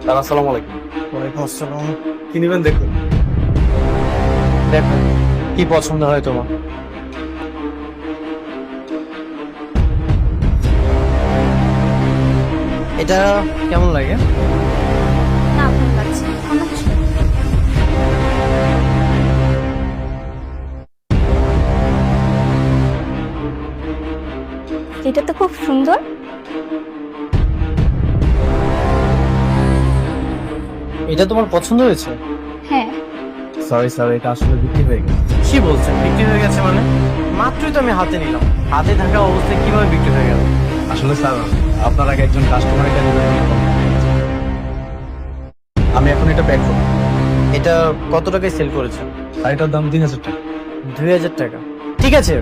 আসসালামু আলাইকুম। ওয়ালাইকুম আসসালাম। কি নেবেন দেখুন। দেখো কি পছন্দ হয় তোমার। এটা কেমন লাগে? না, ভালো লাগছে না। অন্য কিছু দেখো। এটা তো খুব সুন্দর। এটা তোমার পছন্দ হয়েছে? হ্যাঁ। সরি স্যার, এটা আসলে বিক্রি হয়ে গেছে। কি বলছেন বিক্রি হয়ে গেছে মানে? মাত্রই তো আমি হাতে নিলাম। হাতে থাকা অবস্থায় কিভাবে বিক্রি হয়ে গেল? আসলে স্যার, আপনার আগে একজন কাস্টমার এটা নেবেন বলে call করেছে। আমি এখন এটা প্যাক করব। এটা কত টাকায় সেল করেছেন? আর এটার দাম 3000 টাকা। 2000 টাকা। ঠিক আছে,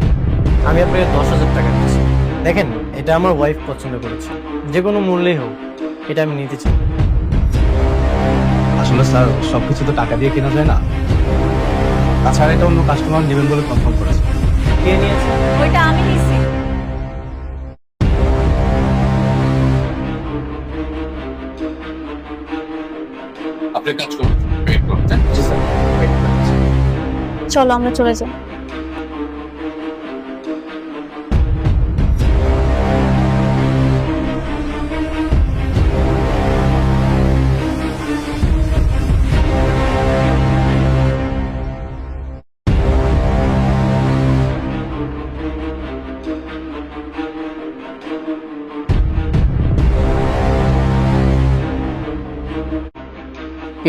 আমি আপনাকে 10,000 টাকা দিচ্ছি। দেখেন, এটা আমার ওয়াইফ পছন্দ করেছে। যে কোনো মূল্যেই হোক, এটা আমি নিতে চাই। আসলে স্যার, সবকিছু তো টাকা দিয়ে কেনা যায় না। তাছাড়া এটা অন্য কাস্টমার নেবেন বলে কনফার্ম করেছে। কে নিয়েছে? ওইটা আমি নিছি। আপনি কাজ করুন, ওয়েট করুন। জি স্যার, ওয়েট করছি। চলো আমরা চলে যাই।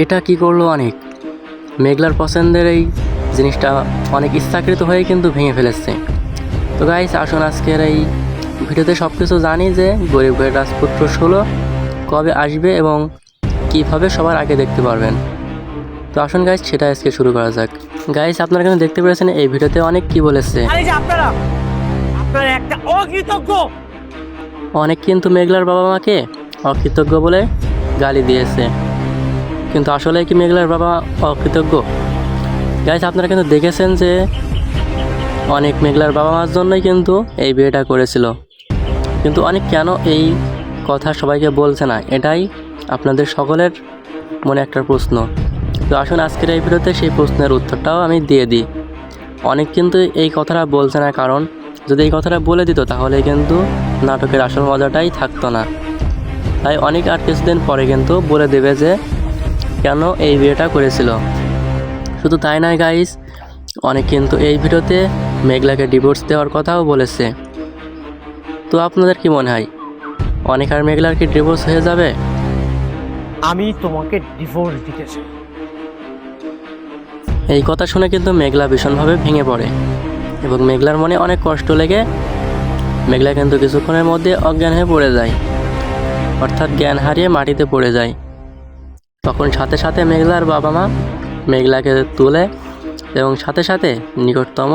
এটা কি করলো অনেক, মেঘলার পছন্দের এই জিনিসটা অনেক ইচ্ছাকৃত হয়ে কিন্তু ভেঙে ফেলেছে। তো গাইস, আসুন আজকের এই ভিডিওতে সব কিছু জানি যে গরিব ঘরের রাজপুত্র 16 কবে আসবে এবং কিভাবে সবার আগে দেখতে পারবেন। তো আসুন গাইস, সেটা আজকে শুরু করা যাক। গাইস, আপনারা কিন্তু দেখতে পেরেছেন এই ভিডিওতে অনেক কি বলেছে। আরে যে আপনারা একটা অকৃতজ্ঞ। অনেক কিন্তু মেঘলার বাবা মাকে অকৃতজ্ঞ বলে গালি দিয়েছে, কিন্তু আসলে কি মেঘলার বাবা অকৃতজ্ঞ? গাইস, আপনারা কিন্তু দেখেছেন যে অনেক মেঘলার বাবা মার জন্যই কিন্তু এই বিয়েটা করেছিল, কিন্তু অনেক কেন এই কথা সবাইকে বলছে না, এটাই আপনাদের সকলের মনে একটা প্রশ্ন। তো আসুন আজকের এই ভিডিওতে সেই প্রশ্নের উত্তরটাও আমি দিয়ে দিই। অনেক কিন্তু এই কথাটা বলছে না, কারণ যদি এই কথাটা বলে দিত তাহলে কিন্তু নাটকের আসল মজাটাই থাকতো না। তাই অনেক আর কিছুদিন পরে কিন্তু বলে দেবে যে কেন এই বিয়েটা করেছিল। শুধু তাই নয় গাইস, অনেক কিন্তু এই ভিডিওতে মেঘলাকে ডিভোর্স দেওয়ার কথাও বলেছে। তো আপনাদের কি মনে হয়, অনেক আর মেঘলার কি ডিভোর্স হয়ে যাবে? আমি তোমাকে ডিভোর্স দিতে চাই। এই কথা শুনে কিন্তু মেঘলা ভীষণভাবে ভেঙে পড়ে এবং মেঘলার মনে অনেক কষ্ট লেগে মেঘলা কিন্তু কিছুক্ষণের মধ্যে অজ্ঞান হয়ে পড়ে যায়, অর্থাৎ জ্ঞান হারিয়ে মাটিতে পড়ে যায়। তখন সাথে সাথে মেঘলার বাবা মা মেঘলাকে তুলে এবং সাথে সাথে নিকটতম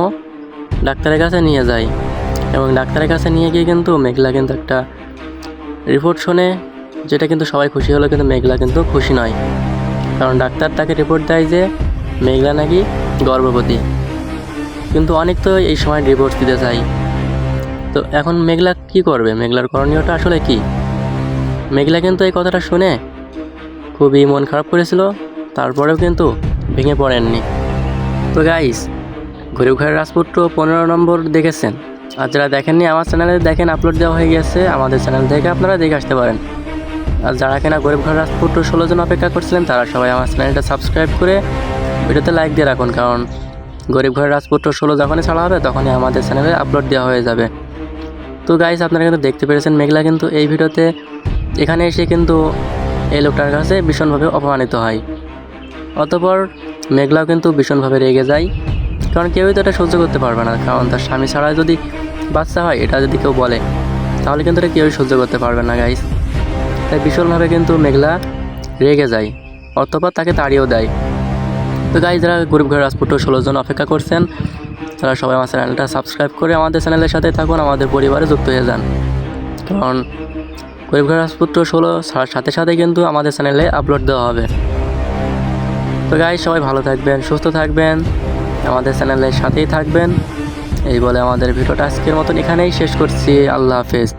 ডাক্তারের কাছে নিয়ে যায় এবং ডাক্তারের কাছে নিয়ে গিয়ে কিন্তু মেঘলা কিন্তু একটা রিপোর্ট শোনে, যেটা কিন্তু সবাই খুশি হলো, কিন্তু মেঘলা কিন্তু খুশি নয়, কারণ ডাক্তার তাকে রিপোর্ট দেয় যে মেঘলা নাকি গর্ভবতী। কিন্তু অনেক তো এই সময় ডিভোর্স দিতে চাই। তো এখন মেঘলা কি করবে, মেঘলার করণীয়টা আসলে কি? মেঘলা কিন্তু এই কথাটা শুনে খুবই মন খারাপ করেছিল, তারপরেও কিন্তু ভেঙে পড়েননি। তো গাইস, গরিব ঘরের রাজপুত্র 15 নম্বর দেখেছেন, আর যারা দেখেননি আমার চ্যানেলে দেখেন, আপলোড দেওয়া হয়ে গেছে, আমাদের চ্যানেল থেকে আপনারা দেখে আসতে পারেন। আর যারা কিনা গরিব ঘরের রাজপুত্র 16 জন অপেক্ষা করছিলেন, তারা সবাই আমার চ্যানেলটা সাবস্ক্রাইব করে ভিডিওতে লাইক দিয়ে রাখুন, কারণ গরিব ঘরের রাজপুত্র 16 যখনই ছাড়া হবে তখনই আমাদের চ্যানেলে আপলোড দেওয়া হয়ে যাবে। তো গাইস, আপনারা কিন্তু দেখতে পেরেছেন মেঘলা কিন্তু এই ভিডিওতে এখানে এসে কিন্তু এই লোকটার কাছে ভীষণভাবে অপমানিত হয়। অতঃপর মেঘলাও কিন্তু ভীষণভাবে রেগে যায়, কারণ কেউই তো এটা সহ্য করতে পারবে না, কারণ তার স্বামী ছাড়া যদি বাচ্চা হয় এটা যদি কেউ বলে তাহলে কিন্তু এটা কেউই সহ্য করতে পারবে না গাইস। তাই ভীষণভাবে কিন্তু মেঘলা রেগে যায়, অতঃপর তাকে তাড়িয়েও দেয়। তো গাইস, যারা গরিব ঘরের রাজপুত্র 16 জন অপেক্ষা করছেন, তারা সবাই আমার চ্যানেলটা সাবস্ক্রাইব করে আমাদের চ্যানেলের সাথে থাকুন, আমাদের পরিবারে যুক্ত হয়ে যান, কারণ গরিব ঘরের রাজপুত্র 16 ছাড়ার সাথে সাথে কিন্তু আমাদের চ্যানেলে আপলোড দেওয়া হবে। তো গাইস, সবাই ভালো থাকবেন, সুস্থ থাকবেন, আমাদের চ্যানেলের সাথেই থাকবেন। এই বলে আমাদের ভিডিওটা আজকের মতন এখানেই শেষ করছি। আল্লাহ হাফেজ।